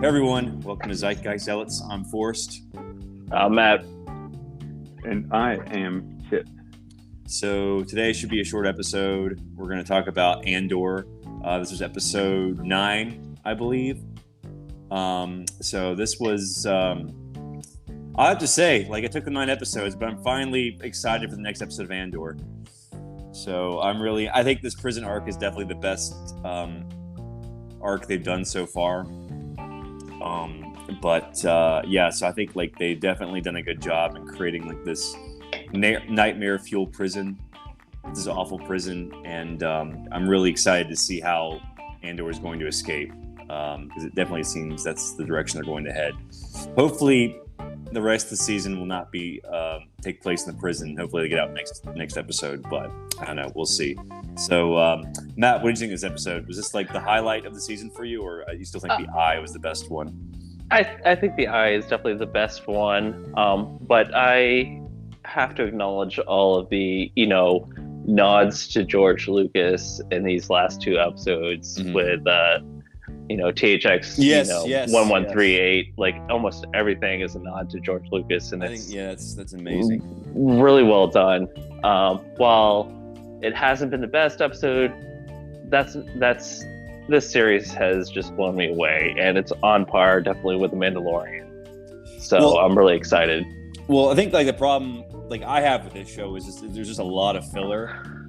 Hey everyone, welcome to Zeitgeist Zealots. I'm Forrest. I'm Matt. And I am Kit. So today should be a short episode. We're going to talk about Andor. This is episode 9, I believe. So this was, I have to say, like, it took them 9 episodes, but I'm finally excited for the next episode of Andor. So I think this prison arc is definitely the best arc they've done so far. So I think like they've definitely done a good job in creating like this nightmare fuel prison. This is an awful prison, and I'm really excited to see how Andor is going to escape, because it definitely seems that's the direction they're going to head. Hopefully, the rest of the season will not be take place in the prison. Hopefully, they get out next episode, but I don't know. We'll see. So, Matt, what did you think of this episode? Was this like the highlight of the season for you, or you still think the Eye was the best one? I think the Eye is definitely the best one, but I have to acknowledge all of the, nods to George Lucas in these last 2 episodes with, THX, 1138. Like, almost everything is a nod to George Lucas, and that's amazing. Really well done. While it hasn't been the best episode, this series has just blown me away, and it's on par definitely with The Mandalorian. So I'm really excited. Well, I think like the problem like I have with this show is there's just a lot of filler.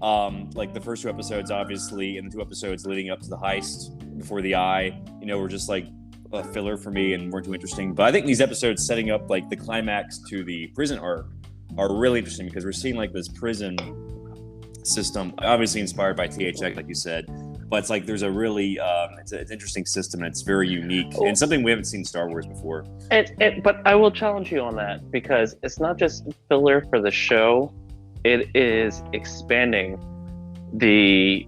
Like the first 2 episodes, obviously, and the 2 episodes leading up to the heist before the Eye, were just like a filler for me and weren't too interesting. But I think these episodes setting up like the climax to the prison arc are really interesting, because we're seeing like this prison system, obviously inspired by THX, like you said. But it's like there's a really it's an interesting system, and it's very unique and something we haven't seen in Star Wars before. But I will challenge you on that, because it's not just filler for the show; it is expanding the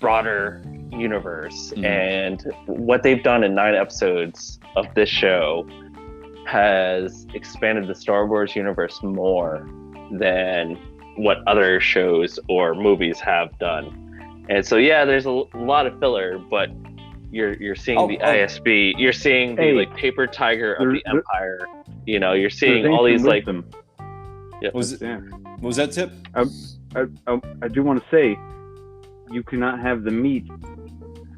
broader universe. And what they've done in 9 episodes of this show has expanded the Star Wars universe more than what other shows or movies have done. And so, there's a lot of filler, but you're seeing the ISB, you're seeing the like paper tiger of the Empire. You're seeing all these like. What was that tip? I do want to say, you cannot have the meat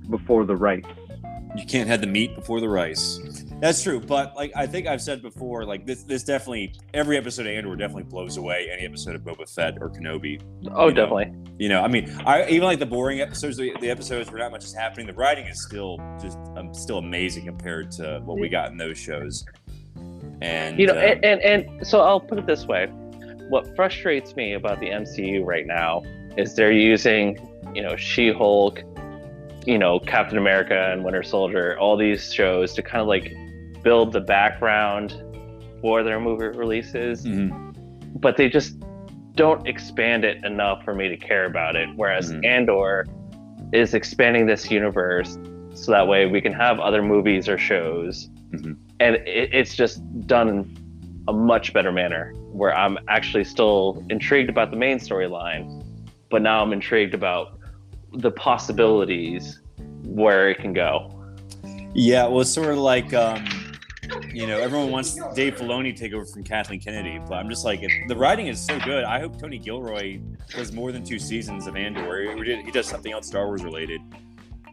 before the rice. You can't have the meat before the rice. That's true, but like I think I've said before, like this definitely, every episode of Andor definitely blows away any episode of Boba Fett or Kenobi. Definitely. I even like the boring episodes, the episodes where not much is happening. The writing is still still amazing compared to what we got in those shows. And and so I'll put it this way: what frustrates me about the MCU right now is they're using, She-Hulk, Captain America and Winter Soldier, all these shows to kind of like build the background for their movie releases, but they just don't expand it enough for me to care about it. Whereas Andor is expanding this universe so that way we can have other movies or shows, and it's just done in a much better manner, where I'm actually still intrigued about the main storyline, but now I'm intrigued about the possibilities where it can go. Yeah, well, it's sort of like, everyone wants Dave Filoni to take over from Kathleen Kennedy, but I'm just like, the writing is so good. I hope Tony Gilroy does more than 2 seasons of Andor, or he does something else Star Wars related,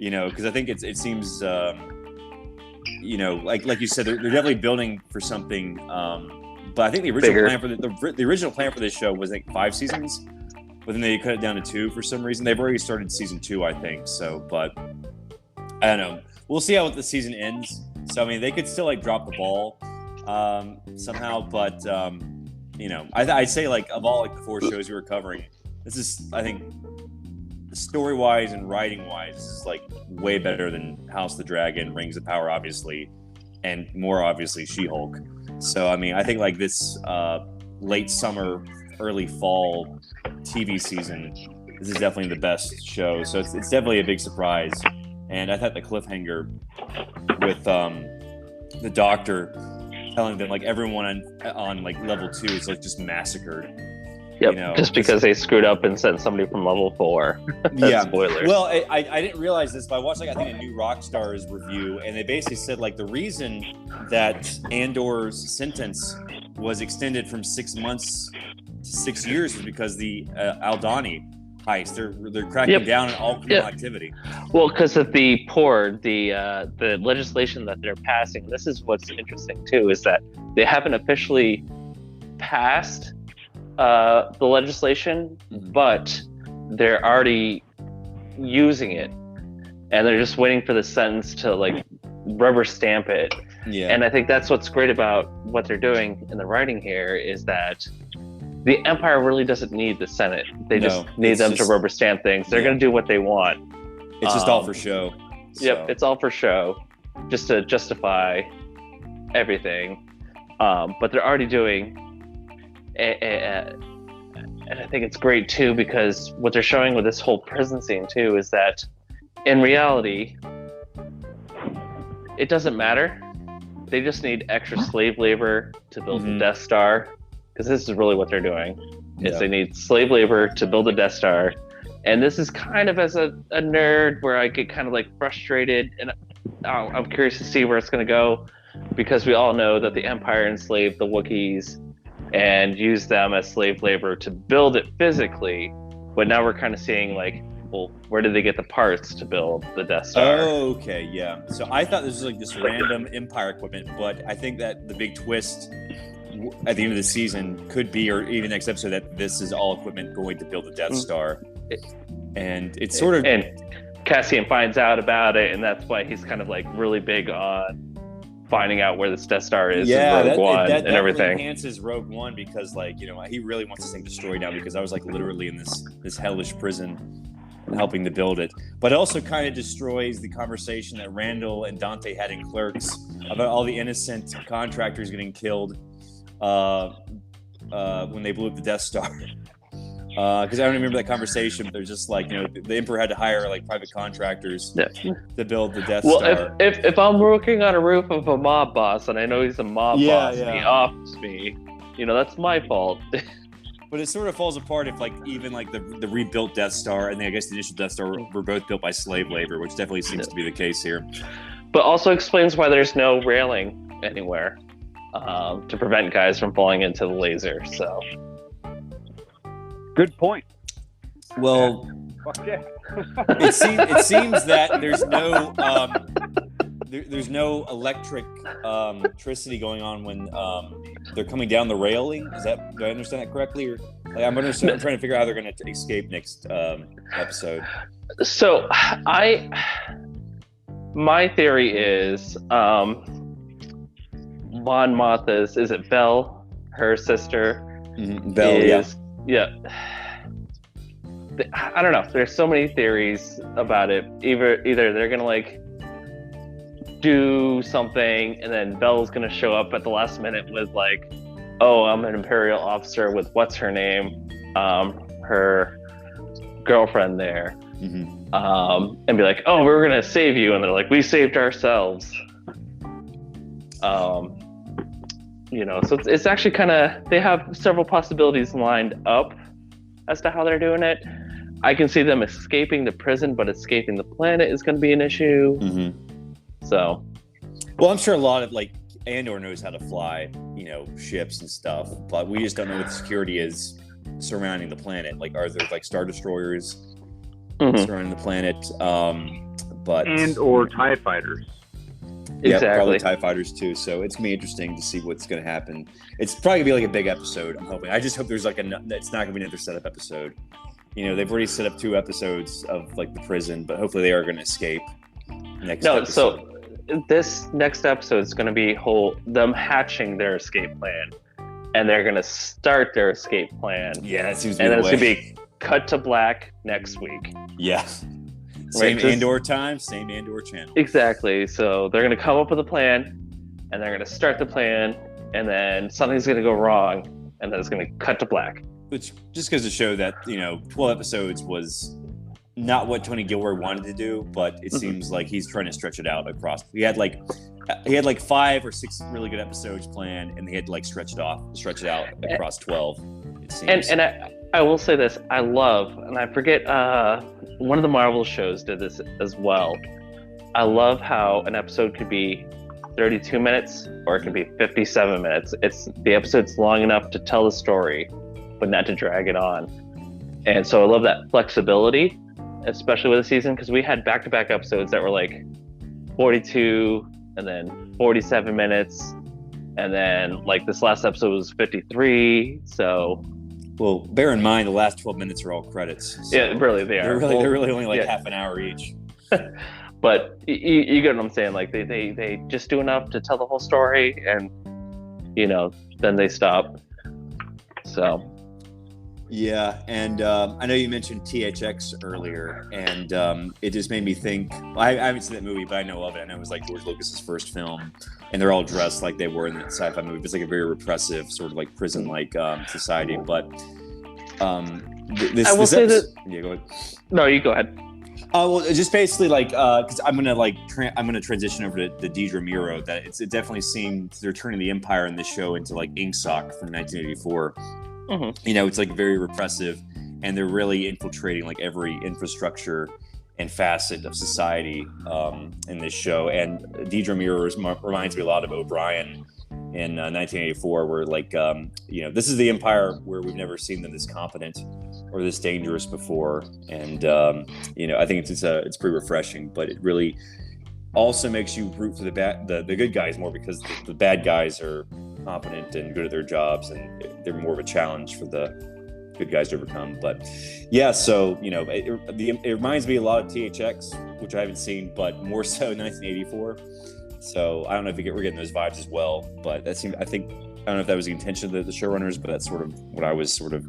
because I think it seems, like you said, they're definitely building for something. But I think the original plan for this show was like 5 seasons. But then they cut it down to 2 for some reason. They've already started season 2, I think. So, but I don't know. We'll see how the season ends. So, they could still like drop the ball somehow. But I'd say like of all like the 4 shows we were covering, this is, I think, story wise and writing wise, this is like way better than House of the Dragon, Rings of Power, obviously, and more obviously She-Hulk. So, I think like this late summer, early fall TV season, this is definitely the best show. So it's definitely a big surprise. And I thought the cliffhanger with the Doctor telling them like everyone on like level 2 is like just massacred, Yep. You know, just because they screwed up and sent somebody from level 4. Yeah. Spoilers. Well, I didn't realize this, but I watched, like, I think a new Rockstar's review, and they basically said, like, the reason that Andor's sentence was extended from 6 months to 6 years was because the Aldani heist. They're cracking down on all criminal activity. Well, because of the the legislation that they're passing. This is what's interesting too, is that they haven't officially passed the legislation, but they're already using it, and they're just waiting for the sentence to like rubber stamp it. Yeah. And I think that's what's great about what they're doing in the writing here, is that the Empire really doesn't need the Senate. They just need them to rubber stamp things. They're going to do what they want. It's just all for show. Yep, it's all for show, just to justify everything. But they're already doing, and I think it's great too, because what they're showing with this whole prison scene too is that in reality, it doesn't matter. They just need extra slave labor to build the Death Star, because this is really what they're doing. Is they need slave labor to build the Death Star. And this is kind of, as a nerd, where I get kind of like frustrated, and I'm curious to see where it's going to go, because we all know that the Empire enslaved the Wookiees and used them as slave labor to build it physically. But now we're kind of seeing like, well, where did they get the parts to build the Death Star? Oh, okay, yeah. So I thought this was like this random Empire equipment, but I think that the big twist at the end of the season could be, or even next episode, that this is all equipment going to build the Death Star. And it's sort of... And Cassian finds out about it, and that's why he's kind of like really big on finding out where this Death Star is in Rogue One and everything. Really enhances Rogue One, because, like, you know, he really wants this thing destroyed now, because I was like literally in this hellish prison helping to build it. But it also kind of destroys the conversation that Randall and Dante had in Clerks about all the innocent contractors getting killed when they blew up the Death Star. Because I don't remember that conversation, but they're just like, you know, the Emperor had to hire like private contractors to build the Death Star. Well, if I'm working on a roof of a mob boss, and I know he's a mob boss, and he offs me, you know, that's my fault. But it sort of falls apart if, like, even like the rebuilt Death Star and I guess the initial Death Star were both built by slave labor, which definitely seems to be the case here. But also explains why there's no railing anywhere to prevent guys from falling into the laser. So, good point. Well, fuck yeah. it seems that there's no there's no electricity going on when they're coming down the railing. Do I understand that correctly? Or like, I'm trying to figure out how they're going to escape next episode. So my theory is Mon Mothma's, is it Belle, her sister? Belle, yeah. I don't know. There's so many theories about it. Either they're gonna like do something, and then Belle's gonna show up at the last minute with like, oh, I'm an Imperial officer with what's her name, her girlfriend there, and be like, oh, we're gonna save you, and they're like, we saved ourselves. You know, so it's actually kind of, they have several possibilities lined up as to how they're doing it. I can see them escaping the prison, but escaping the planet is going to be an issue. So, well, I'm sure a lot of like Andor knows how to fly, you know, ships and stuff, but we just don't know what the security is surrounding the planet. Like, are there like Star Destroyers surrounding the planet? Or TIE fighters. Yeah, probably TIE fighters too. So it's gonna be interesting to see what's gonna happen. It's probably gonna be like a big episode. I'm hoping. I just hope there's like it's not gonna be another setup episode. You know, they've already set up 2 episodes of like the prison, but hopefully they are gonna escape next episode. So this next episode is gonna be them hatching their escape plan, and they're gonna start their escape plan. Yeah, that seems to be and then the it's way. gonna be cut to black next week. Yeah. Same Andor time, same Andor channel. Exactly. So they're going to come up with a plan, and they're going to start the plan, and then something's going to go wrong, and then it's going to cut to black. Which just goes to show that, you know, 12 episodes was not what Tony Gilroy wanted to do, but it seems like he's trying to stretch it out across. He had like 5 or 6 really good episodes planned, and they had to like stretch it out across 12. it seems. And I will say this, I love, and I forget, one of the Marvel shows did this as well. I love how an episode could be 32 minutes or it can be 57 minutes. The episode's long enough to tell the story, but not to drag it on. And so I love that flexibility, especially with the season, because we had back-to-back episodes that were like 42 and then 47 minutes. And then like this last episode was 53. So, well, bear in mind the last 12 minutes are all credits. So yeah, really, they're really only like half an hour each. But you get what I'm saying. Like they just do enough to tell the whole story, and then they stop. So. Yeah, and I know you mentioned THX earlier, and it just made me think. I haven't seen that movie, but I know of it. I know it was like George Lucas's first film, and they're all dressed like they were in the sci-fi movie. It's like a very repressive, sort of like prison-like society. But I will say that. Yeah, go ahead. No, you go ahead. Well, just basically like because I'm gonna transition over to Deidre Miro. That it definitely seems they're turning the Empire in this show into like Ingsoc from 1984. Mm-hmm. It's like very repressive, and they're really infiltrating like every infrastructure and facet of society in this show. And Deidre Miro reminds me a lot of O'Brien in 1984, where like this is the Empire where we've never seen them this competent or this dangerous before, and I think it's pretty refreshing, but it really also makes you root for the good guys more, because the bad guys are competent and good at their jobs, and they're more of a challenge for the good guys to overcome. But yeah, so it reminds me a lot of THX, which I haven't seen, but more so 1984. So I don't know if we're getting those vibes as well, but that seemed, I don't know if that was the intention of the showrunners, but that's sort of what I was sort of.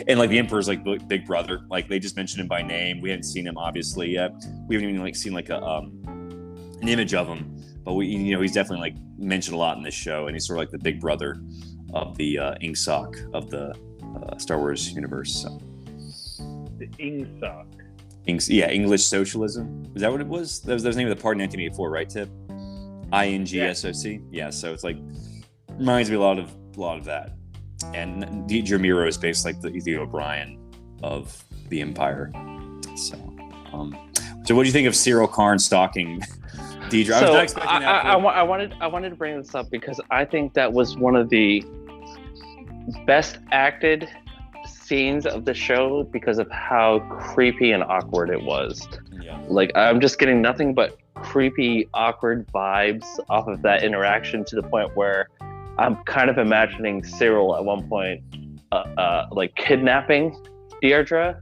And like the Emperor's like big brother, like they just mentioned him by name. We hadn't seen him obviously yet. We haven't even like seen like an image of him, but he's definitely like mentioned a lot in this show, and he's sort of like the big brother of the Ingsoc of the Star Wars universe. So. The Ingsoc. Yeah, English socialism. Is that what it was? That was the name of the party in 1984, right, Tip? INGSOC. Yeah, so it's like reminds me a lot of that. And Deidre Miro is basically like the O'Brien of the Empire. So what do you think of Cyril Karn stalking Deidre? I was not expecting that. I wanted to bring this up because I think that was one of the best acted scenes of the show because of how creepy and awkward it was. Yeah. Like I'm just getting nothing but creepy, awkward vibes off of that interaction, to the point where I'm kind of imagining Cyril at one point like kidnapping Deidre,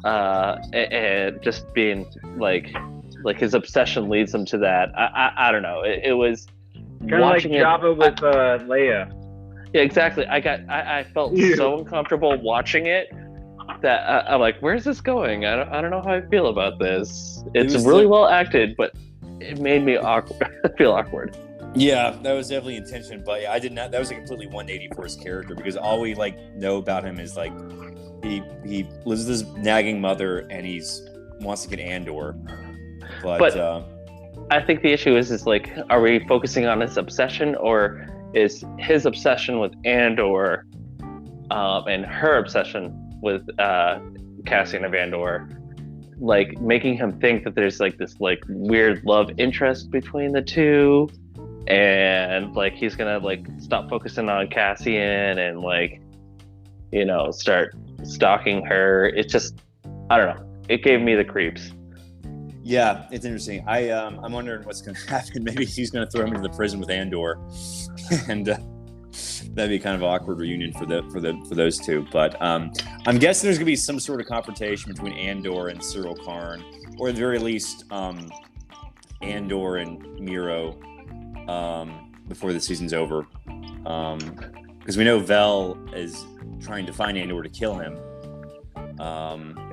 and just being like his obsession leads him to that. I don't know. It was kind of like Jabba with Leia. Yeah, exactly. I felt so uncomfortable watching it that I'm like, where's this going? I don't know how I feel about this. It's really well acted, but it made me feel awkward. Yeah, that was definitely intention, but yeah, I did not. That was a completely 180 for his character, because all we like know about him is like he lives with his nagging mother and wants to get Andor, but I think the issue is like, are we focusing on his obsession, or is his obsession with Andor and her obsession with Cassian of Andor like making him think that there's like this like weird love interest between the two, and like he's gonna like stop focusing on Cassian and like start stalking her. It's just, I don't know, it gave me the creeps. Yeah, it's interesting. I'm wondering what's going to happen. Maybe he's going to throw him into the prison with Andor, and that'd be kind of an awkward reunion for those two. But I'm guessing there's going to be some sort of confrontation between Andor and Cyril Karn, or at the very least, Andor and Miro before the season's over, because we know Vel is trying to find Andor to kill him.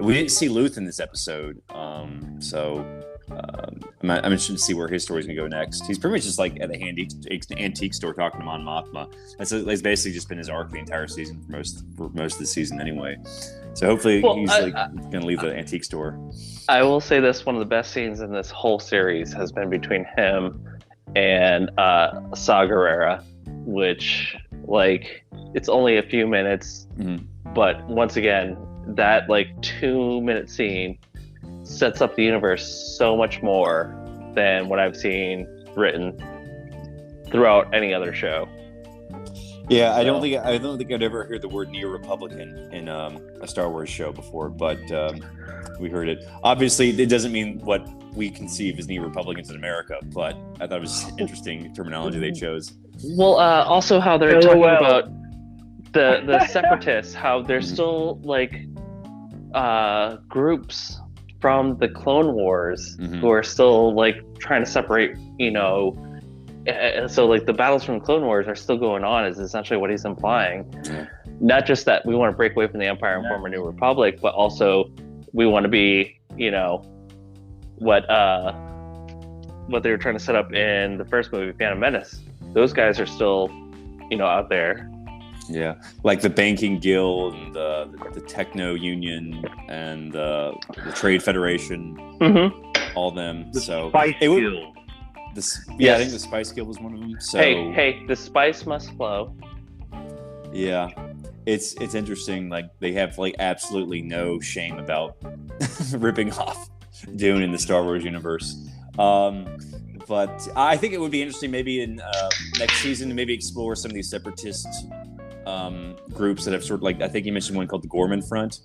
We didn't see Luth in this episode, so I'm interested to see where his story's gonna go next. He's pretty much just like at the antique store talking to Mon Mothma. That's basically just been his arc the entire season for most of the season anyway. So hopefully he's gonna leave the antique store. I will say this: one of the best scenes in this whole series has been between him and Saw Gerrera, which like it's only a few minutes, but once again, that like 2-minute scene sets up the universe so much more than what I've seen written throughout any other show. Yeah, I don't think I'd ever heard the word neo-Republican in a Star Wars show before, but we heard it. Obviously, it doesn't mean what we conceive as neo-Republicans in America, but I thought it was interesting terminology they chose. Well, also how they're talking about the separatists, how there's still like groups from the Clone Wars who are still like trying to separate, so like the battles from Clone Wars are still going on is essentially what he's implying. Not just that we want to break away from the Empire and form a new republic, but also we want to be, what they were trying to set up in the first movie, Phantom Menace. Those guys are still, out there. Yeah, like the Banking Guild, and the Techno Union, and the Trade Federation, all of them. The so Spice Guild. I think the Spice Guild was one of them. So hey, the spice must flow. Yeah, it's interesting. Like they have like absolutely no shame about ripping off Dune in the Star Wars universe. But I think it would be interesting maybe in next season to maybe explore some of these separatist groups that have sort of like, I think you mentioned one called the Gorman Front.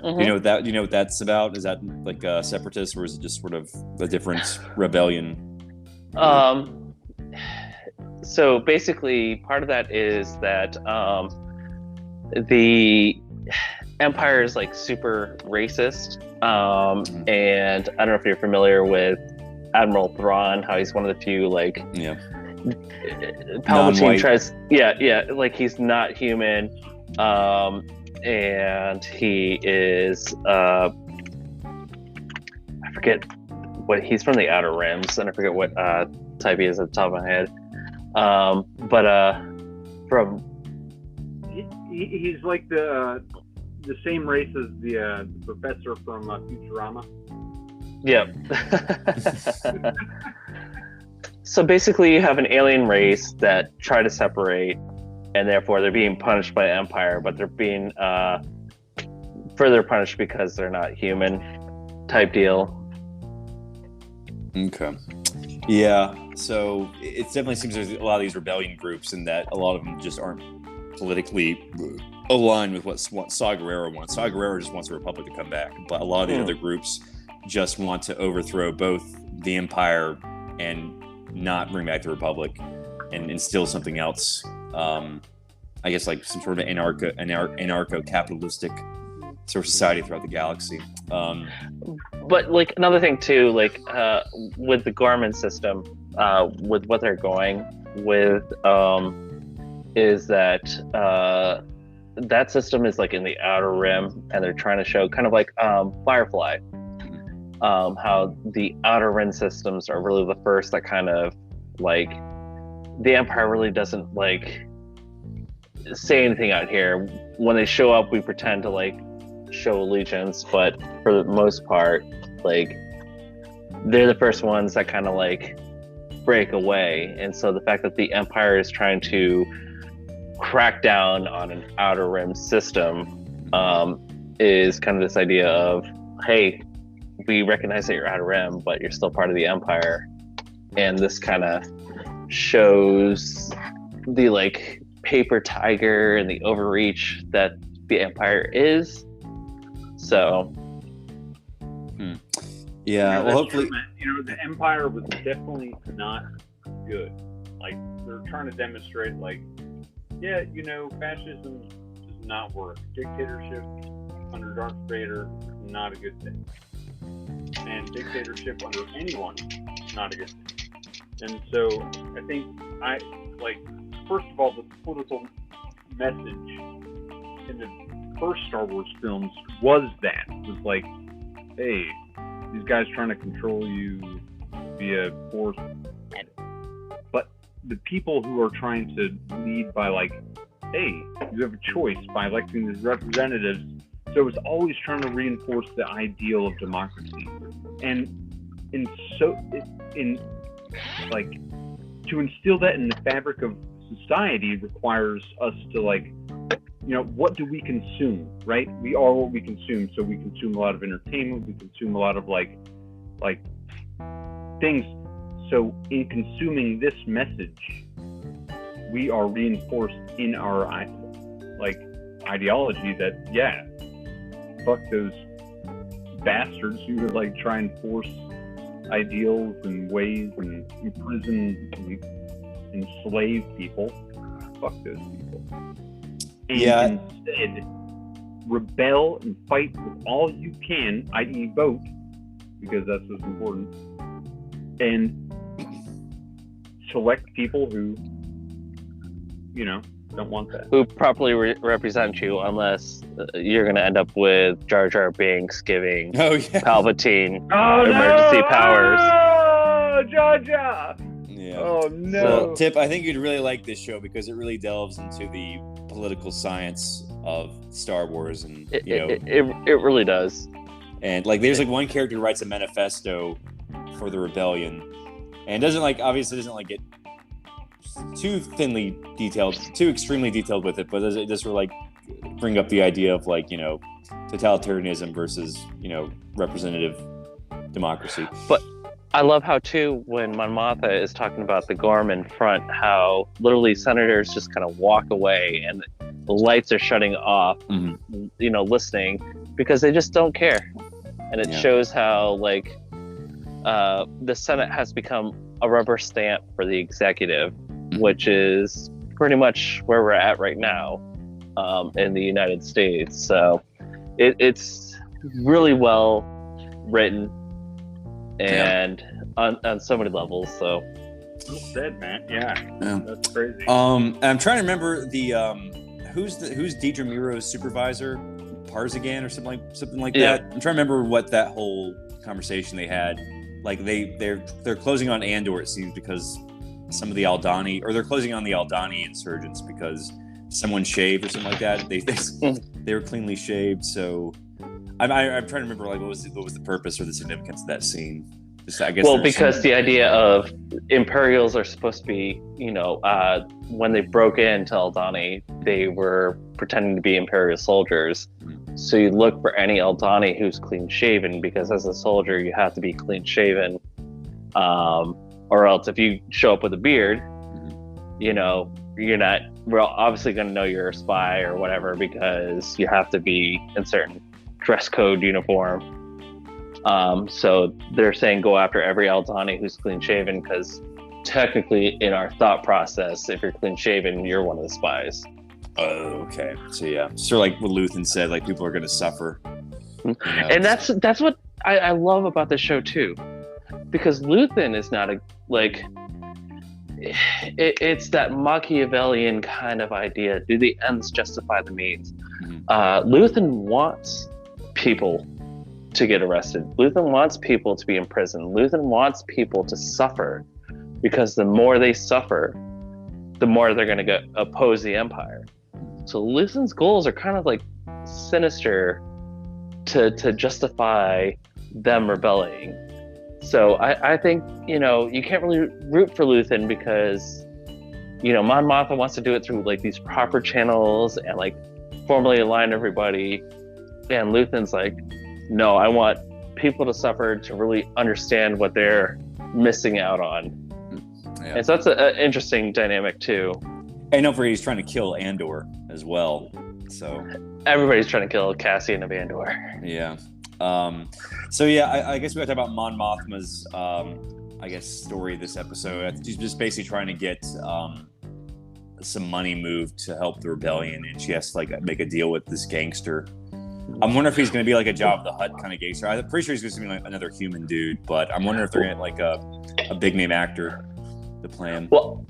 You know what that's about? Is that like a separatist, or is it just sort of a different rebellion? So basically part of that is that the Empire is like super racist, and I don't know if you're familiar with Admiral Thrawn, how he's one of the few like Palpatine tries like he's not human, and he is I forget what he's from the Outer Rims, and I forget what type he is at the top of my head, but from he's like the same race as the professor from Futurama. Yep. So basically you have an alien race that try to separate, and therefore they're being punished by the Empire, but they're being further punished because they're not human type deal. Okay. Yeah, so it definitely seems there's a lot of these rebellion groups, and that a lot of them just aren't politically aligned with what Saw Gerrera wants. Saw Gerrera just wants the Republic to come back, but a lot of the other groups just want to overthrow both the Empire and not bring back the Republic and instill something else. I guess like some sort of anarcho-capitalistic sort of society throughout the galaxy. But like another thing too, like with the Gorman system, with what they're going with, is that that system is like in the Outer Rim, and they're trying to show kind of like Firefly, how the Outer Rim systems are really the first that kind of like the Empire really doesn't like say anything out here. When they show up, we pretend to like show allegiance, but for the most part, like they're the first ones that kind of like break away. And so the fact that the Empire is trying to crack down on an Outer Rim system is kind of this idea of, hey, we recognize that you're Outer Rim, but you're still part of the Empire. And this kind of shows the like paper tiger and the overreach that the Empire is. So yeah, well, hopefully the Empire was definitely not good. Like they're trying to demonstrate like, fascism does not work. Dictatorship under Darth Vader is not a good thing, and dictatorship under anyone is not a good thing. And so I think first of all, the political message in the first Star Wars films was like, hey, these guys trying to control you via force. But the people who are trying to lead by like, hey, you have a choice by electing these representatives. So it's always trying to reinforce the ideal of democracy, and to instill that in the fabric of society requires us to like, what do we consume, right? We are what we consume. So we consume a lot of entertainment. We consume a lot of like things. So in consuming this message, we are reinforced in our ideology that, yeah, fuck those bastards who would like try and force ideals and ways and imprison and enslave people. Fuck those people. And instead, rebel and fight with all you can, i.e. vote, because that's what's important, and select people who, don't want that. Who properly represent you, unless you're going to end up with Jar Jar Binks giving Palpatine emergency powers. Oh, Jar Jar! Yeah. Oh, no. Well, Tip, I think you'd really like this show because it really delves into the political science of Star Wars, and it really does. And like, there's like one character who writes a manifesto for the rebellion, and obviously doesn't like get too extremely detailed with it, but it just like bring up the idea of like, totalitarianism versus, representative democracy. But I love how too, when Mon Mothma is talking about the Gorman front, how literally senators just kind of walk away and the lights are shutting off, listening, because they just don't care. And it shows how like the Senate has become a rubber stamp for the executive, which is pretty much where we're at right now in the United States. So it's really well written and on so many levels. So well said, man. Yeah, that's crazy. I'm trying to remember the who's Deidre Miro's supervisor, Parzigan or something like that. I'm trying to remember what that whole conversation they had. Like they're closing on Andor, it seems, because some of the Aldhani, or they're closing on the Aldhani insurgents because someone shaved or something like that. They were cleanly shaved. So I'm trying to remember like what was the purpose or the significance of that scene. Because the idea of Imperials are supposed to be, when they broke into Aldhani, they were pretending to be Imperial soldiers. So you look for any Aldhani who's clean shaven, because as a soldier you have to be clean shaven, or else if you show up with a beard, we're obviously going to know you're a spy or whatever, because you have to be in certain dress code uniform. So they're saying go after every Aldhani who's clean shaven, because technically in our thought process, if you're clean shaven, you're one of the spies. Oh, okay. So yeah, sort of like what Luthen said, like people are going to suffer. And that's what I love about the show too, because Luthen is not it's that Machiavellian kind of idea. Do the ends justify the means? Luthen wants people to get arrested. Luthen wants people to be in prison. Luthen wants people to suffer, because the more they suffer, the more they're going to oppose the Empire. So Luthen's goals are kind of like sinister to justify them rebelling. So I think, you can't really root for Luthen, because, Mon Mothma wants to do it through like these proper channels and like formally align everybody. And Luthen's like, no, I want people to suffer to really understand what they're missing out on. Yeah. And so that's an interesting dynamic too. And don't forget, he's trying to kill Andor as well. So everybody's trying to kill Cassian of Andor. Yeah. So yeah, I guess we got to talk about Mon Mothma's story this episode. She's just basically trying to get some money moved to help the rebellion, and she has to like make a deal with this gangster. I'm wondering if he's going to be like a Jabba the Hutt kind of gangster. I'm pretty sure he's going to be like another human dude, but I'm wondering if they're going to get like a big name actor to play him. Well,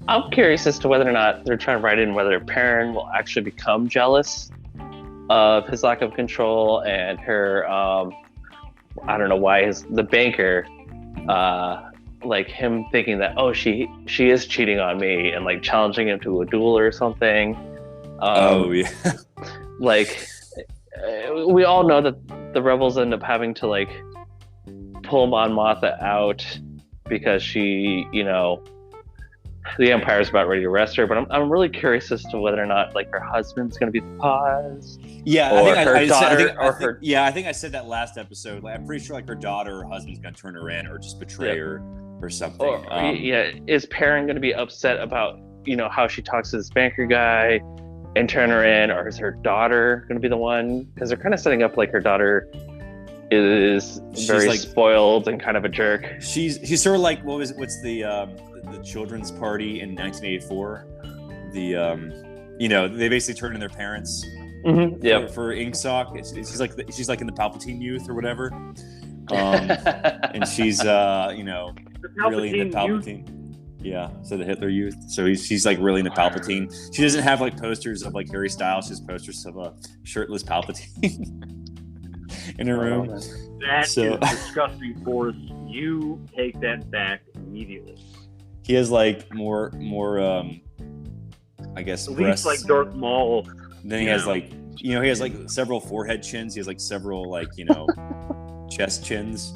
I'm curious as to whether or not they're trying to write in whether Perrin will actually become jealous of his lack of control, and her, I don't know why the banker, like him thinking that, oh, she is cheating on me, and like challenging him to a duel or something. Like, we all know that the rebels end up having to like pull Mon Mothma out because she, the Empire's about ready to arrest her, but I'm really curious as to whether or not like her husband's going to be the cause. Yeah, or I her think daughter, I or think, her. yeah, I think I said that last episode. Like, I'm pretty sure like her daughter or husband's gonna turn her in or just betray her or something. Or, is Perrin going to be upset about how she talks to this banker guy and turn her in, or is her daughter going to be the one? Because they're kind of setting up like her daughter is very like, spoiled and kind of a jerk. She's sort of like what's the children's party in 1984? They basically turn in their parents. Mm-hmm. Yep. For Ingsoc. She's like in the Palpatine youth or whatever. And she's really in the Palpatine. Yeah, so the Hitler youth. So she's like really in the Palpatine. She doesn't have like posters of like Harry Styles. She has posters of a shirtless Palpatine in her room. That is disgusting, Forrest. You take that back immediately. He has like more I guess at breasts. least like Darth Maul. Then he has like he has like several forehead chins. He has like several like chest chins.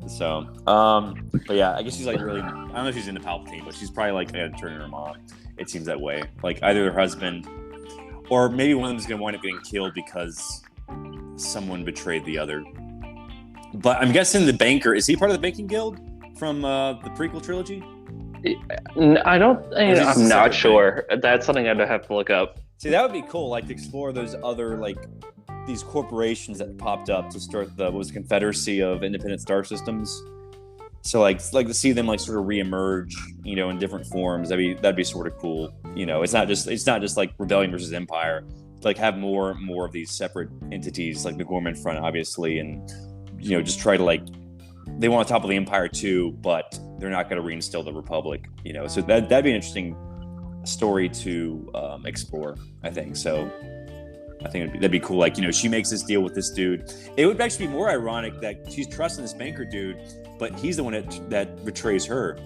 So but yeah, I guess she's like really, I don't know if she's into Palpatine, but she's probably like gonna turn her mom. It seems that way. Like either her husband or maybe one of them is gonna wind up getting killed because someone betrayed the other. But I'm guessing the banker, is he part of the banking guild from the prequel trilogy? I don't. I'm not sure. That's something I'd have to look up. See, that would be cool, like to explore those other like these corporations that popped up to start the Confederacy of Independent Star Systems. So like to see them like sort of reemerge, in different forms. That'd be sort of cool. It's not just like Rebellion versus Empire. Like have more of these separate entities, like the Gorman Front, obviously, and just try to like they want to topple the Empire too, but they're not going to reinstill the Republic. So that'd be an interesting story to explore, I think. So I think that'd be cool. Like, she makes this deal with this dude. It would actually be more ironic that she's trusting this banker dude, but he's the one that betrays her.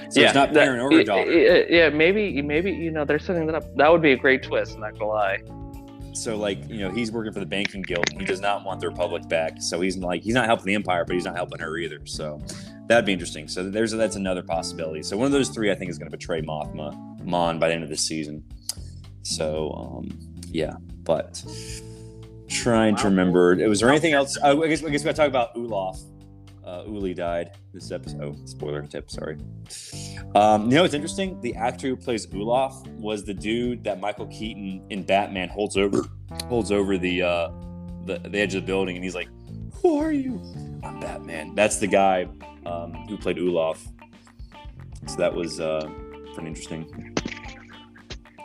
So it's not Perrin or her daughter. Yeah, maybe they're setting that up. That would be a great twist. I'm not gonna lie. So like, he's working for the banking guild. He does not want the Republic back. So he's not helping the Empire, but he's not helping her either. So that'd be interesting. So that's another possibility. So one of those three, I think, is going to betray Mon by the end of this season. So yeah, but trying to remember. Was there anything else? I guess we got to talk about Olaf. Uli died this episode. Oh, spoiler tip. Sorry. It's interesting. The actor who plays Olaf was the dude that Michael Keaton in Batman holds over the edge of the building, and he's like, "Who are you?" "I'm Batman." That's the guy who played Olaf. So that was pretty interesting.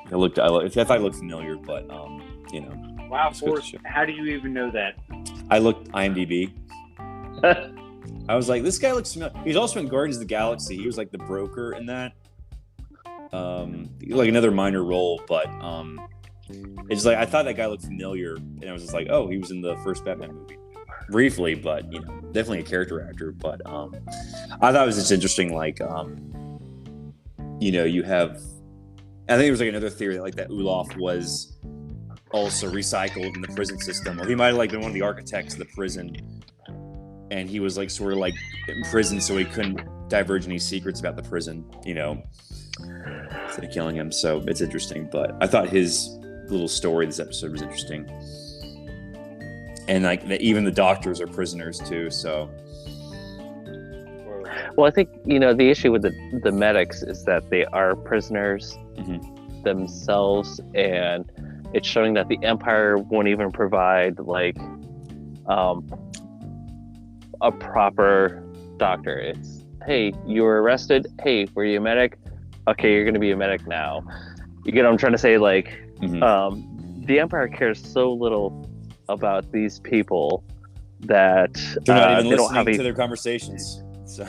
I thought it looked familiar, but Wow, Forrest, how do you even know that? I looked IMDb. I was like, this guy looks familiar. He's also in Guardians of the Galaxy. He was like the broker in that. Like another minor role, but it's like I thought that guy looked familiar, and I was just like, oh, he was in the first Batman movie briefly, but definitely a character actor. But I thought it was just interesting, like you have. I think there was like another theory that like that Olaf was also recycled in the prison system, or he might have like been one of the architects of the prison. And he was like sort of like in prison, so he couldn't divulge any secrets about the prison, instead of killing him. So it's interesting. But I thought his little story this episode was interesting. And like even the doctors are prisoners too. So. Well, I think the issue with the medics is that they are prisoners themselves, and it's showing that the Empire won't even provide like. A proper doctor. It's, hey, you were arrested. Hey, were you a medic? Okay, you're going to be a medic now. You get what I'm trying to say? Like, the Empire cares so little about these people that they're not even they don't listening have to their conversations. So.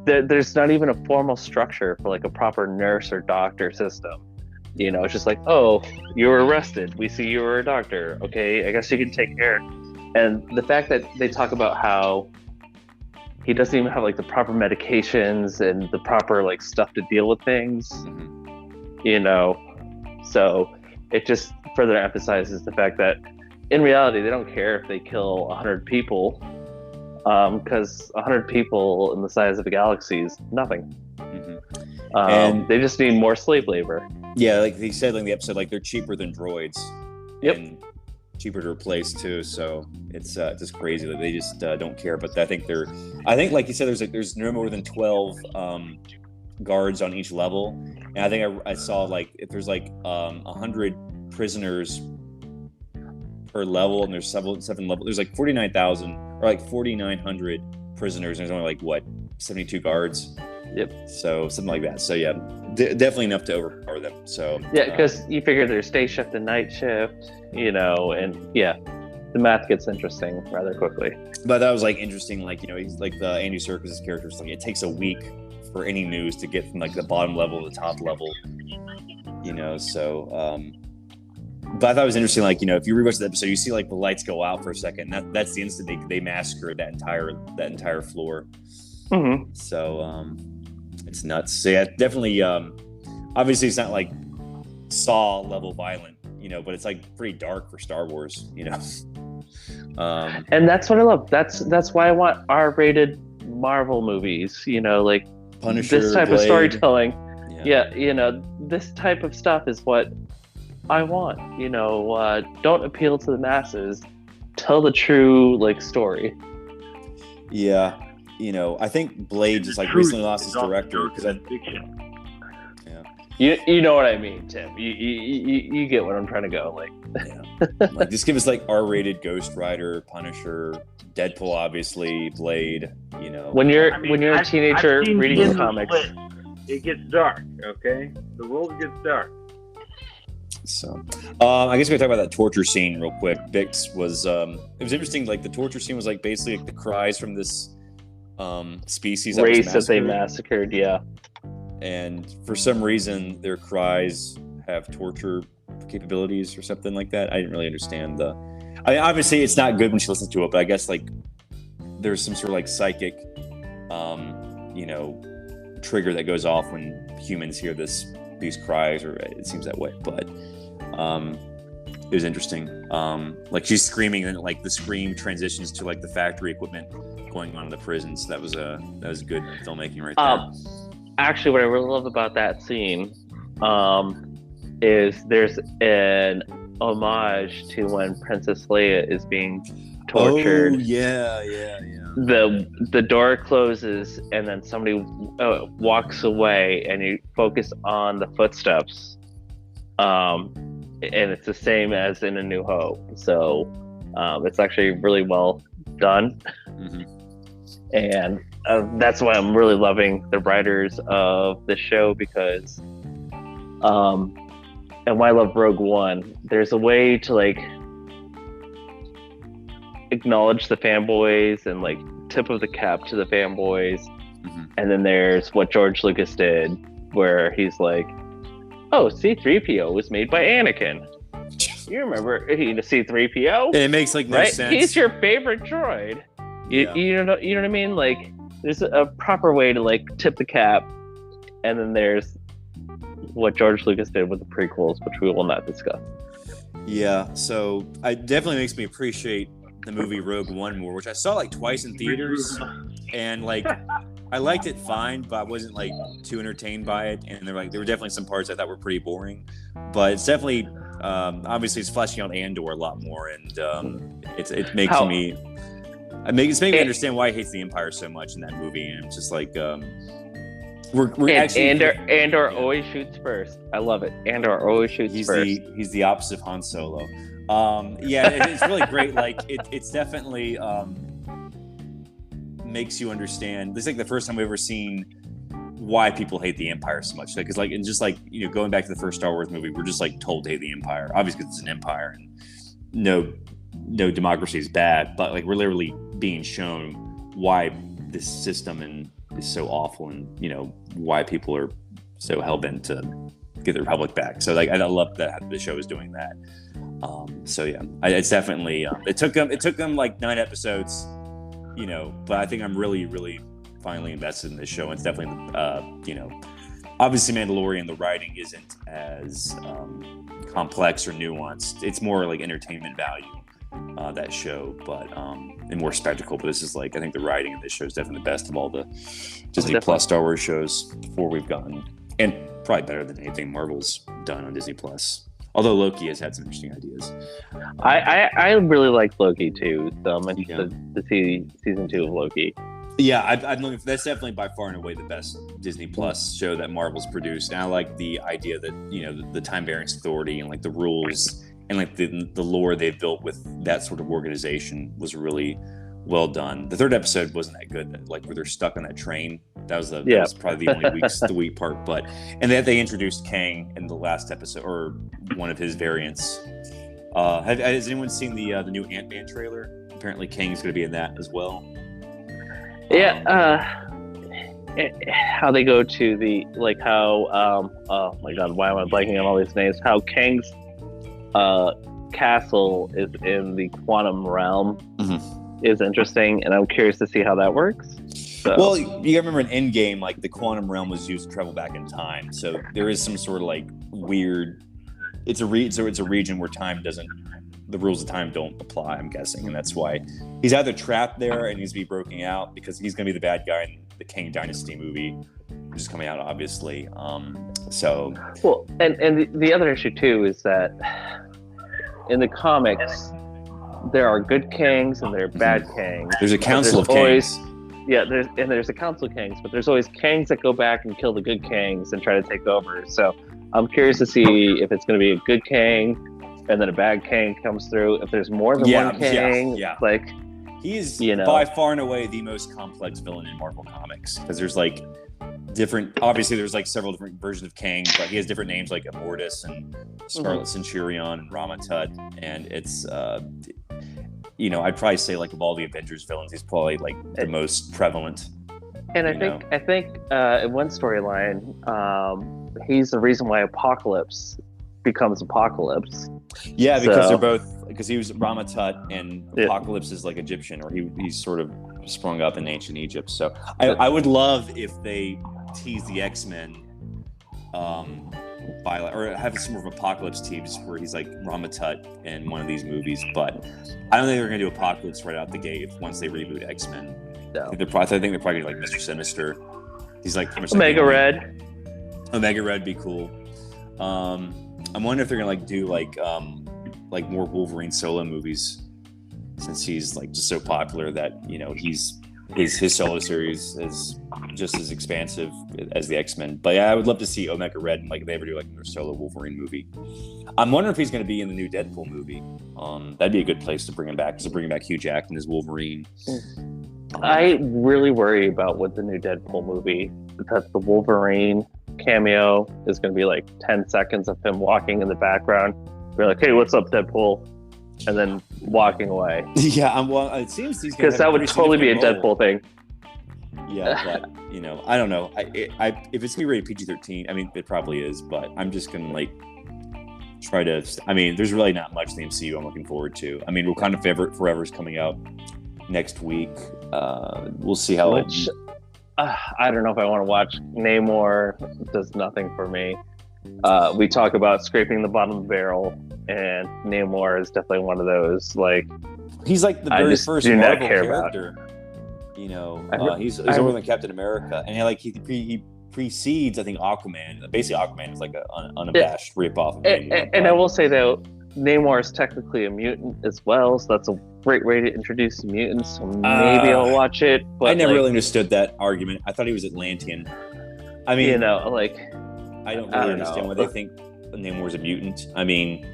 There's not even a formal structure for like a proper nurse or doctor system. It's just like, oh, you were arrested. We see you were a doctor. Okay, I guess you can take care. And the fact that they talk about how he doesn't even have like the proper medications and the proper like stuff to deal with things, so it just further emphasizes the fact that in reality, they don't care if they kill 100 people, because 100 people in the size of a galaxy is nothing. And they just need more slave labor. Yeah, like they said in the episode, like they're cheaper than droids. Yep. And cheaper to replace too. So it's just crazy that they just don't care. But I think like you said, there's no more than 12 guards on each level, and I think I saw like if there's like 100 prisoners per level, and there's seven levels. There's like 49,000 or like 4,900 prisoners, and there's only like what 72 guards. Yep. So something like that. So yeah, definitely enough to overpower them. So yeah, because you figure there's day shift and night shift, and yeah, the math gets interesting rather quickly. But that was like interesting, like he's like the Andy Serkis's character. Like it takes a week for any news to get from like the bottom level to the top level. So. But I thought it was interesting, like if you rewatch the episode, you see like the lights go out for a second. That's the instant they massacre that entire floor. Mm-hmm. So it's nuts. So yeah, definitely. Obviously, it's not like Saw level violent, but it's like pretty dark for Star Wars, And that's what I love. That's why I want R-rated Marvel movies. Like Punisher, this type Blade. of storytelling. Yeah. This type of stuff is what I want. Don't appeal to the masses. Tell the true story. Yeah. I think Blade just like recently lost his director because You know what I mean, Tim. You get what I'm trying to go. Like just give us like R-rated Ghost Rider, Punisher, Deadpool, obviously, Blade. When you're a teenager reading comics, it gets dark. Okay, the world gets dark. So, I guess we gotta talk about that torture scene real quick. Bix was it was interesting. Like the torture scene was like basically like the cries from this species race that they massacred. Yeah. And for some reason, their cries have torture capabilities or something like that. I didn't really understand obviously, it's not good when she listens to it, but I guess like there's some sort of like psychic, trigger that goes off when humans hear these cries, or it seems that way. But it was interesting. Like she's screaming, and like the scream transitions to like the factory equipment going on in the prison. So that was good filmmaking right there. Actually, what I really love about that scene is there's an homage to when Princess Leia is being tortured. Oh, yeah. The door closes and then somebody walks away, and you focus on the footsteps. And it's the same as in A New Hope. So it's actually really well done. Mm-hmm. And that's why I'm really loving the writers of the show, because and why I love Rogue One, there's a way to acknowledge the fanboys and tip of the cap to the fanboys. Mm-hmm. And then there's what George Lucas did, where he's like, oh, C-3PO was made by Anakin. You remember C-3PO? And it makes no right? sense. He's your favorite droid. You know what I mean? There's a proper way to tip the cap, and then there's what George Lucas did with the prequels, which we will not discuss. Yeah, so it definitely makes me appreciate the movie Rogue One more, which I saw twice in theaters, and I liked it fine, but I wasn't too entertained by it. And there were definitely some parts I thought were pretty boring, but it's definitely obviously it's fleshing out Andor a lot more, and it makes me. It's making me understand why he hates the Empire so much in that movie, and it's just we're actually Andor always shoots first. I love it. Andor always shoots first. He's the opposite of Han Solo. It's really great. It's definitely makes you understand. This is the first time we've ever seen why people hate the Empire so much. Because and just going back to the first Star Wars movie, we're just told to hate the Empire. Obviously, because it's an empire, and no democracy is bad, but we're literally being shown why this system is so awful, and why people are so hell-bent to get the Republic back. So I love that the show is doing that. It's definitely it took them 9 episodes, but I think I'm really, really finally invested in this show. And it's definitely obviously Mandalorian, the writing isn't as complex or nuanced. It's more entertainment value. That show, but and more spectacle. But this is I think the writing in this show is definitely the best of all the Disney Plus Star Wars shows before we've gotten and probably better than anything Marvel's done on Disney Plus. Although Loki has had some interesting ideas. I really like Loki too, so I'm interested to see season 2 of Loki. Yeah, I'm looking. That's definitely by far and away the best Disney Plus show that Marvel's produced. And I like the idea that the Time Variance Authority and like the rules and like the lore they've built with that sort of organization was really well done. The third episode wasn't that good, like where they're stuck on that train. That was probably the only weak part. But and they introduced Kang in the last episode or one of his variants. Has anyone seen the new Ant-Man trailer? Apparently, Kang's going to be in that as well. Yeah, how they go to the how oh my god, why am I blanking on all these names? How Kang's castle is in the quantum realm is interesting, and I'm curious to see how that works. So. Well, you gotta remember in Endgame, like the quantum realm was used to travel back in time, so there is some sort of like weird. It's a region where the rules of time don't apply, I'm guessing, and that's why he's either trapped there and needs to be broken out because he's going to be the bad guy in the Kang Dynasty movie, which is coming out, obviously. Well, and the other issue too is that in the comics there are good Kangs and there are bad Kangs. There's a council of Kangs. There's a council of Kangs, but there's always Kangs that go back and kill the good Kangs and try to take over. So I'm curious to see if it's going to be a good Kang and then a bad Kang comes through. If there's more than one Kang, like he's by far and away the most complex villain in Marvel Comics because there's like obviously there's like several different versions of Kang, but he has different names like Immortus and Scarlet Centurion and Ramatut, and it's I'd probably say like of all the Avengers villains, he's probably like the most prevalent. And I think in one storyline, he's the reason why Apocalypse becomes Apocalypse. Yeah, because he was Ramatut and Apocalypse is like Egyptian, or he's sort of sprung up in ancient Egypt. So I would love if they tease the X-Men or have some sort of Apocalypse teams where he's like Ramatut in one of these movies, but I don't think they're going to do Apocalypse right out the gate once they reboot X-Men. No. I think they're probably going to like Mr. Sinister. He's like pretty much Omega Red. Omega Red would be cool. I'm wondering if they're gonna do like more Wolverine solo movies, since he's like just so popular that his solo series is just as expansive as the X-Men. But yeah, I would love to see Omega Red and like if they ever do like their solo Wolverine movie. I'm wondering if he's gonna be in the new Deadpool movie. That'd be a good place to bring him back, because to bring back Hugh Jackman as Wolverine. I really worry about with the new Deadpool movie that the Wolverine cameo is going to be like 10 seconds of him walking in the background. We're like, hey, what's up, Deadpool? And then walking away. Yeah, it seems he's because that would totally be a Deadpool thing. Yeah, but I don't know. If it's gonna be rated PG-13, I mean, it probably is, but I'm just gonna like try to. I mean, there's really not much in the MCU I'm looking forward to. I mean, Wakanda Forever is coming out next week. We'll see how I don't know if I want to watch. Namor does nothing for me. We talk about scraping the bottom of the barrel, and Namor is definitely one of those. Like, he's like the very first Marvel character. He's older than Captain America, and he precedes, I think, Aquaman. Basically, Aquaman is like an unabashed ripoff of Namor. And I will say though, Namor is technically a mutant as well, so that's a great way to introduce mutants. So maybe I'll watch it. But I never really understood that argument. I thought he was Atlantean. I mean, I don't really understand why they think Namor's a mutant. I mean,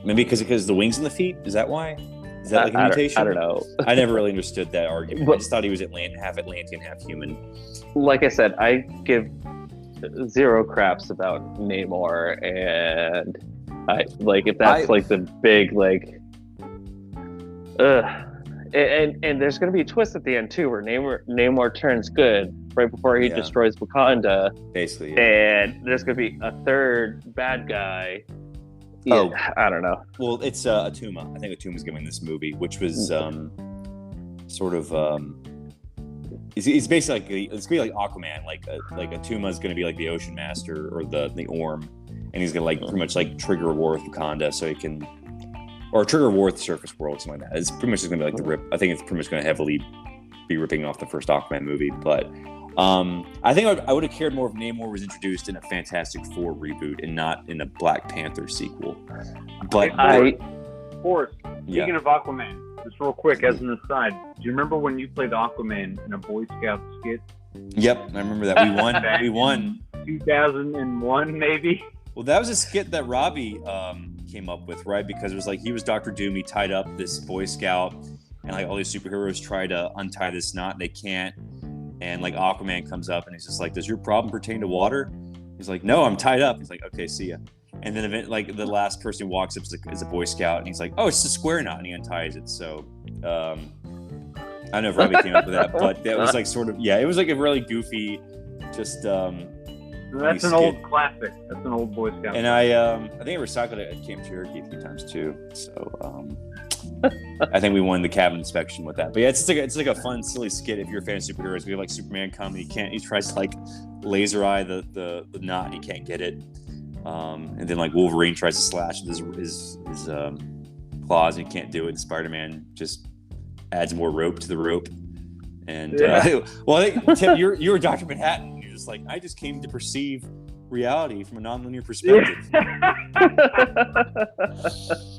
maybe because the wings and the feet. Is that why? Is that like a mutation? I don't know. I never really understood that argument. I just thought he was half Atlantean, half human. Like I said, I give zero craps about Namor, and I like if that's like the big like. And there's going to be a twist at the end too, where Namor turns good right before he destroys Wakanda. Basically, and there's going to be a third bad guy. I don't know. Well, it's Atuma. I think Atuma's giving this movie, which was sort of. It's basically it's gonna be like Aquaman. Like Atuma's going to be like the Ocean Master or the Orm, and he's going to like pretty much like trigger a war with Wakanda, so he can. Or trigger war with the surface world, something like that. It's pretty much just going to be like the rip. I think it's pretty much going to heavily be ripping off the first Aquaman movie. But I think I would have cared more if Namor was introduced in a Fantastic Four reboot and not in a Black Panther sequel. But Forrest, speaking of Aquaman, just real quick as an aside, do you remember when you played Aquaman in a Boy Scout skit? Yep, I remember that. We won. We won. 2001, maybe. Well, that was a skit that Robbie came up with, right? Because it was like he was Dr. Doom. He tied up this Boy Scout, and like all these superheroes try to untie this knot, and they can't. And like Aquaman comes up, and he's just like, "Does your problem pertain to water?" He's like, "No, I'm tied up." He's like, "Okay, see ya." And then like the last person who walks up is a Boy Scout, and he's like, "Oh, it's a square knot," and he unties it. So I don't know if Robbie came up with that, but that was like sort of it was like a really goofy, just. That's an old classic. That's an old Boy Scout. And I think I recycled it at Camp Cherokee a few times too. So I think we won the cabin inspection with that. But yeah, it's like a fun, silly skit if you're a fan of superheroes. We have like Superman come and he tries to like laser eye the knot and he can't get it. And then like Wolverine tries to slash with his claws and he can't do it. And Spider-Man just adds more rope to the rope. And well, I think Tim, you were Dr. Manhattan. You're just like, I just came to perceive reality from a nonlinear perspective.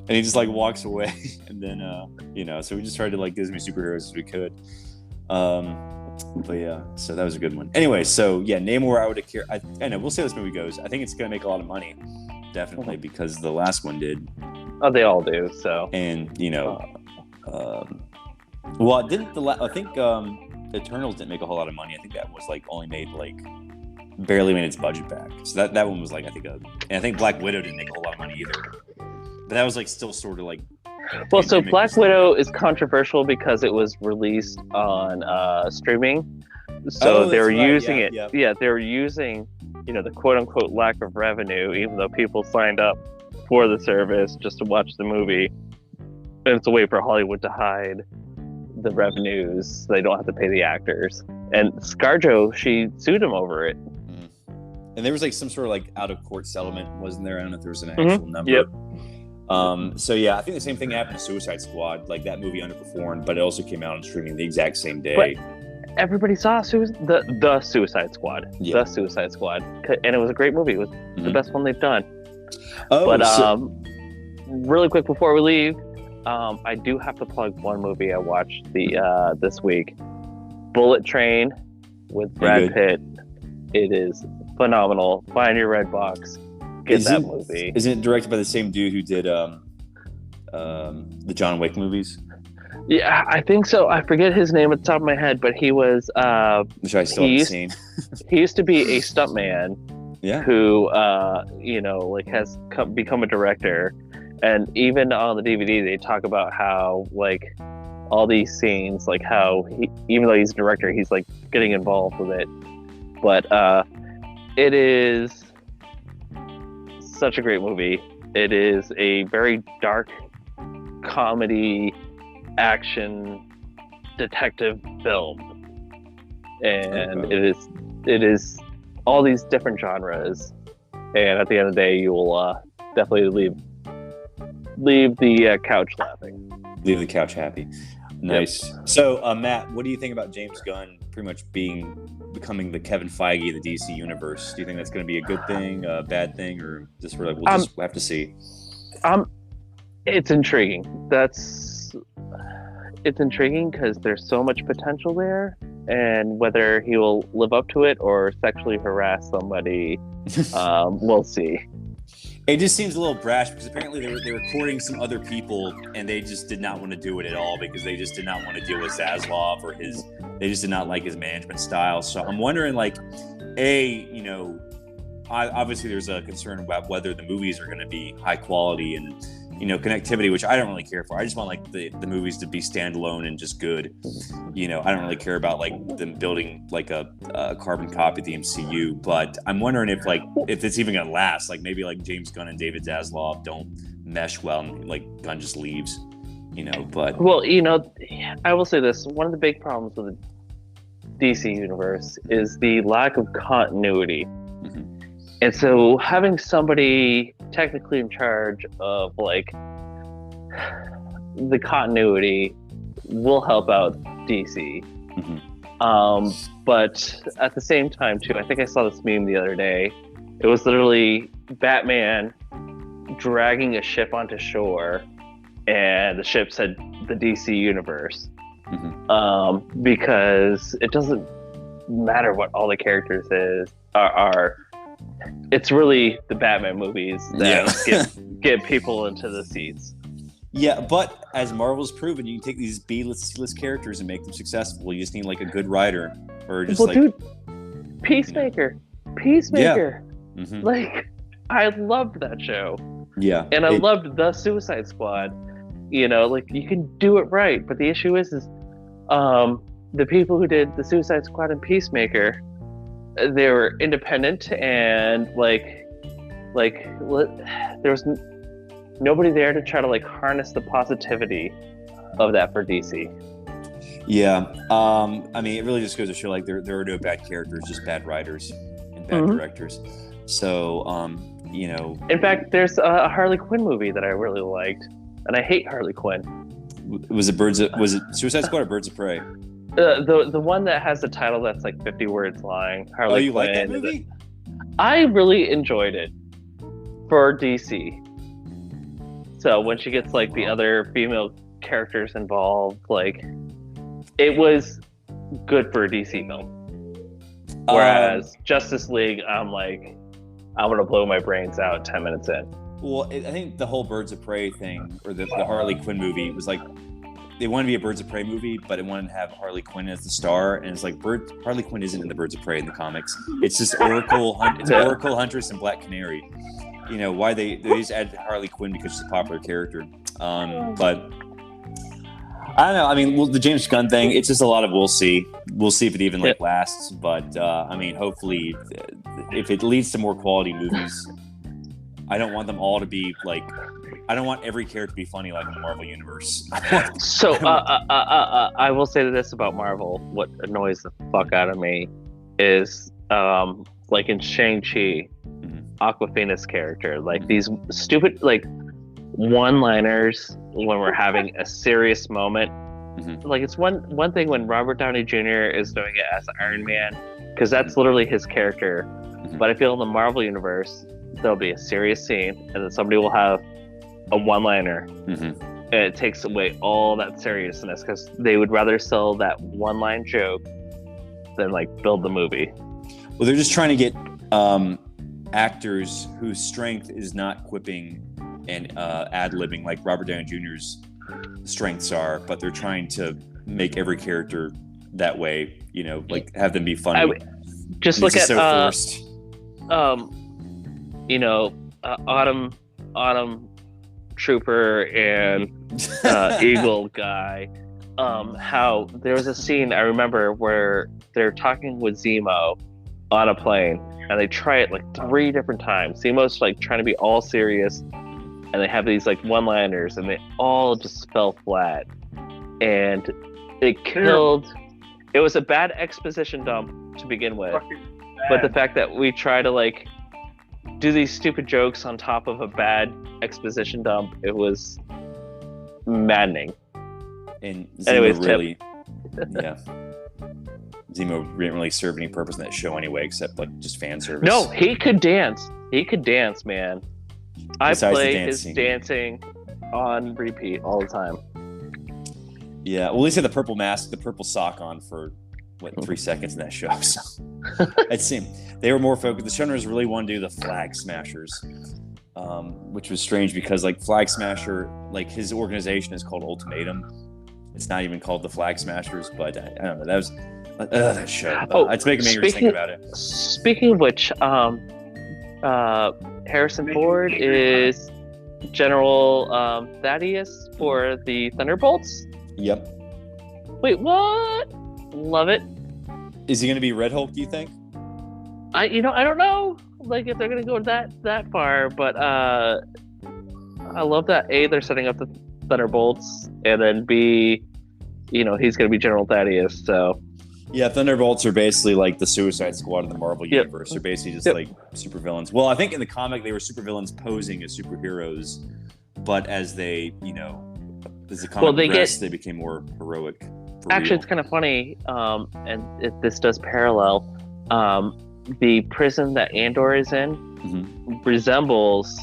And he just like walks away. And then so we just tried to like get as many superheroes as we could. But yeah, so that was a good one. Anyway, so yeah, Namor, I would have cared. I know we'll see how this movie goes. I think it's gonna make a lot of money, definitely, because the last one did. Oh, they all do. So and well, I think Eternals didn't make a whole lot of money. I think that was like only made like barely made its budget back. So that one was like and I think Black Widow didn't make a whole lot of money either. But that was like still sort of like. Well, so Black Widow is controversial because it was released on streaming. So they were using it. Yeah, they were using the quote unquote lack of revenue, even though people signed up for the service just to watch the movie. And it's a way for Hollywood to hide the revenues so they don't have to pay the actors. And ScarJo, she sued him over it. And there was like some sort of like out of court settlement, wasn't there? I don't know if there was an actual number. Yep. So yeah, I think the same thing happened to Suicide Squad. Like that movie underperformed, but it also came out on streaming the exact same day. But everybody saw the Suicide Squad. Yeah. The Suicide Squad. And it was a great movie. It was the best one they've done. Oh, but really quick before we leave, I do have to plug one movie I watched this week. Bullet Train with Brad Pitt. It is phenomenal. Find your red box. Get that movie. Isn't it directed by the same dude who did the John Wick movies? Yeah, I think so. I forget his name at the top of my head, but he was. Which I still haven't seen. He used to be a stuntman. Yeah. Who has become a director, and even on the DVD they talk about how like all these scenes, like how even though he's a director, he's like getting involved with it. But it is such a great movie. It is a very dark comedy action detective film, and it is all these different genres, and at the end of the day you will definitely leave the couch laughing. Leave the couch happy. Nice. Yep. So Matt, what do you think about James Gunn pretty much becoming the Kevin Feige of the DC universe? Do you think that's going to be a good thing, a bad thing, or just we'll just have to see? It's intriguing. It's intriguing because there's so much potential there, and whether he will live up to it or sexually harass somebody, we'll see. It just seems a little brash because apparently they were courting some other people and they just did not want to do it at all because they just did not want to deal with Zaslav or they just did not like his management style. So I'm wondering, like, obviously there's a concern about whether the movies are going to be high quality and, connectivity, which I don't really care for. I just want like the movies to be standalone and just good. I don't really care about like them building like a carbon copy of the MCU, but I'm wondering if it's even gonna last. Like maybe like James Gunn and David Zaslav don't mesh well, and like Gunn just leaves. But well, I will say this: one of the big problems with the DC universe is the lack of continuity. Mm-hmm. And so having somebody technically in charge of like the continuity will help out DC. Mm-hmm. But at the same time, too, I think I saw this meme the other day. It was literally Batman dragging a ship onto shore, and the ship said the DC universe. Because it doesn't matter what all the characters are. It's really the Batman movies that get people into the seats. Yeah, but as Marvel's proven, you can take these B-list, C-list characters and make them successful. You just need like a good writer, or just dude, Peacemaker. Yeah. Like, I loved that show. Yeah, and I loved the Suicide Squad. Like, you can do it right, but the issue is the people who did the Suicide Squad and Peacemaker, they were independent, and there was nobody there to try to like harness the positivity of that for DC. Yeah, I mean, it really just goes to show like there are no bad characters, just bad writers and bad directors. So, in fact, there's a Harley Quinn movie that I really liked, and I hate Harley Quinn. Was it Suicide Squad or Birds of Prey? The one that has the title that's like 50 words long. Harley you Quinn. like that movie? I really enjoyed it for DC. So when she gets like the other female characters involved, like, it was good for a DC film. Whereas Justice League, I'm like, I'm gonna blow my brains out 10 minutes in. Well, I think the whole Birds of Prey thing, or the Harley Quinn movie, was like, they wanted to be a Birds of Prey movie, but it wanted to have Harley Quinn as the star, and it's like Harley Quinn isn't in the Birds of Prey in the comics. It's just Oracle Huntress and Black Canary. Why they just added Harley Quinn because she's a popular character. But I don't know. I mean, the James Gunn thing, it's just a lot of we'll see. We'll see if it even lasts. But I mean, hopefully, if it leads to more quality movies, I don't want them all to be like. I don't want every character to be funny like in the Marvel universe. So I will say this about Marvel: what annoys the fuck out of me is like in Shang-Chi, Awkwafina's character, like these stupid like one-liners when we're having a serious moment. Like, it's one thing when Robert Downey Jr. is doing it as Iron Man, because that's literally his character. But I feel in the Marvel universe, there'll be a serious scene, and then somebody will have a one-liner, and it takes away all that seriousness, because they would rather sell that one-line joke than like build the movie. Well, they're just trying to get actors whose strength is not quipping and ad-libbing like Robert Downey Jr.'s strengths are, but they're trying to make every character that way, like have them be funny. Just look at Autumn Trooper and Eagle guy. How there was a scene I remember where they're talking with Zemo on a plane, and they try it like 3 different times. Zemo's like trying to be all serious, and they have these like one-liners, and they all just fell flat, and it killed. It was a bad exposition dump to begin with, but the fact that we try to like do these stupid jokes on top of a bad exposition dump, it was maddening. And Zemo Zemo didn't really serve any purpose in that show anyway, except like just fan service. No, he could dance. He could dance, man. Besides I play his dancing on repeat all the time. Yeah, well, at least he had the purple mask, the purple sock on for 3 seconds in that show. So it seemed they were more focused. The showrunners really wanted to do the Flag Smashers, which was strange because like Flag Smasher, like his organization is called Ultimatum. It's not even called the Flag Smashers, but I don't know. That was that show. It's making me angry thinking about it. Speaking of which, Harrison Ford is General Thaddeus for the Thunderbolts. Yep. Wait, what? Love it. Is he going to be Red Hulk, do you think? I don't know. Like, if they're going to go that far, but I love that A, they're setting up the Thunderbolts, and then B, he's going to be General Thaddeus. So yeah, Thunderbolts are basically like the Suicide Squad in the Marvel universe. They're basically just like supervillains. Well, I think in the comic they were supervillains posing as superheroes, but as they, as the comic progressed, they became more heroic. Actually, it's kind of funny, this does parallel. The prison that Andor is in resembles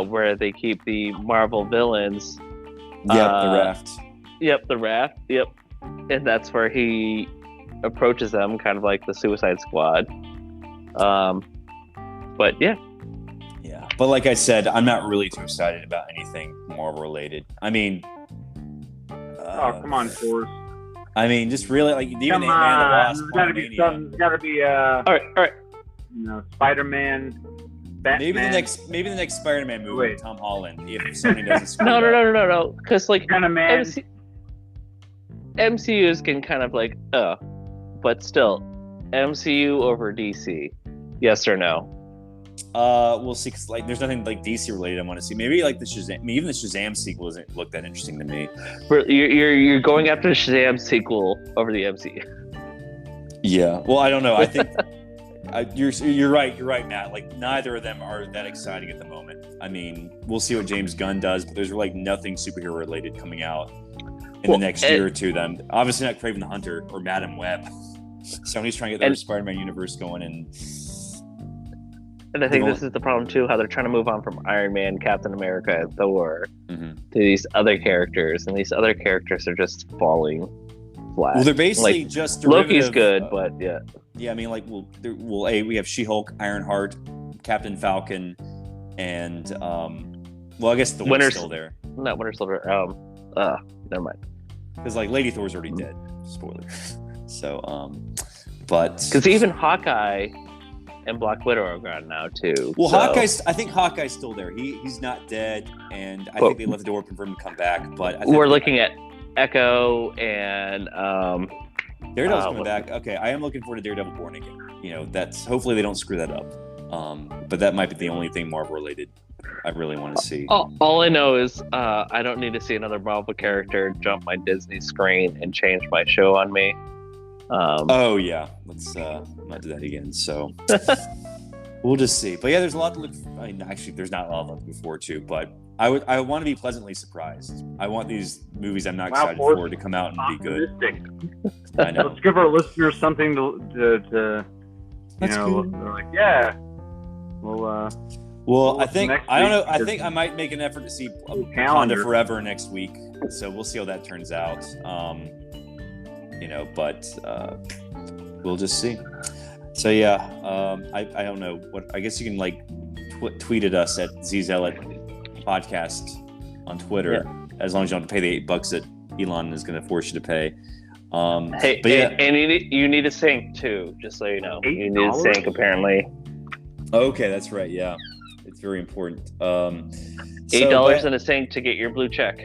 where they keep the Marvel villains. Yep, the raft. Yep, the raft. Yep, and that's where he approaches them, kind of like the Suicide Squad. But yeah. Yeah, but like I said, I'm not really too excited about anything Marvel related. I mean, oh, come on, Forrest. I mean, just really like even Come Ant-Man and the on, Wasp. there's gotta be something. There's gotta be All right. you know, Spider-Man, Batman. Maybe the next Spider-Man movie with Tom Holland if Sony doesn't screw No. Because like Kind of man. MCUs can kind of like, but still, MCU over DC. Yes or no? We'll see. Cause like, there's nothing like DC related I want to see. Maybe like the Shazam. I mean, even the Shazam sequel doesn't look that interesting to me. You're going after the Shazam sequel over the MCU. Yeah. Well, I don't know. I think you're right. You're right, Matt. Like neither of them are that exciting at the moment. I mean, we'll see what James Gunn does, but there's like nothing superhero related coming out in the next year or two. Then obviously not Kraven the Hunter or Madam Web. Sony's trying to get their Spider-Man universe going And I think this is the problem too, how they're trying to move on from Iron Man, Captain America, and Thor to these other characters, and these other characters are just falling flat. Well, they're basically like, just Loki's good, but yeah. Yeah, I mean, like, we have She-Hulk, Ironheart, Captain Falcon, and I guess the Winter's still there. Not Winter Soldier. Never mind. Because like Lady Thor's already dead. Spoiler. So, but because even Hawkeye and Black Widow are gone now too. Well, so. I think Hawkeye's still there. He's not dead, and I think they left the door open for him to come back. But we're looking at Echo and Daredevil's coming back. Okay, I am looking forward to Daredevil Born Again. You know, that's hopefully they don't screw that up. But that might be the only thing Marvel related I really want to see. All I know is I don't need to see another Marvel character jump my Disney screen and change my show on me. Oh yeah, let's not do that again. So we'll just see. But yeah, there's a lot to look. Actually, there's not a lot to look forward to. But I want to be pleasantly surprised. I want these movies I'm not excited for to come out and be good. I know. Let's give our listeners something to That's good. They're like, yeah. Well, I think I don't know. I think I might make an effort to see Wakanda Forever next week. So we'll see how that turns out. But we'll just see. So yeah, I don't know what. I guess you can like tweet at us at Zealot Podcast on Twitter, as long as you don't have to pay the $8 that Elon is going to force you to pay. Hey, but yeah, and you need a sync too, just so you know. You need a sync apparently. Okay, that's right. Yeah, it's very important. $8 in a sync to get your blue check.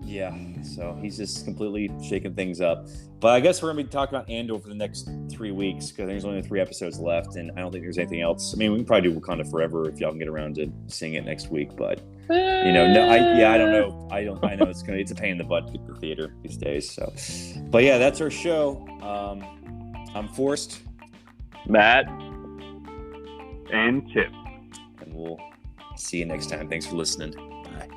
Yeah, so he's just completely shaking things up. But I guess we're going to be talking about Andor for the next 3 weeks because there's only 3 episodes left, and I don't think there's anything else. I mean, we can probably do Wakanda Forever if y'all can get around to seeing it next week. But I don't know. I know it's a pain in the butt to get to the theater these days. So, but yeah, that's our show. I'm Forrest, Matt, and Chip, and we'll see you next time. Thanks for listening. Bye.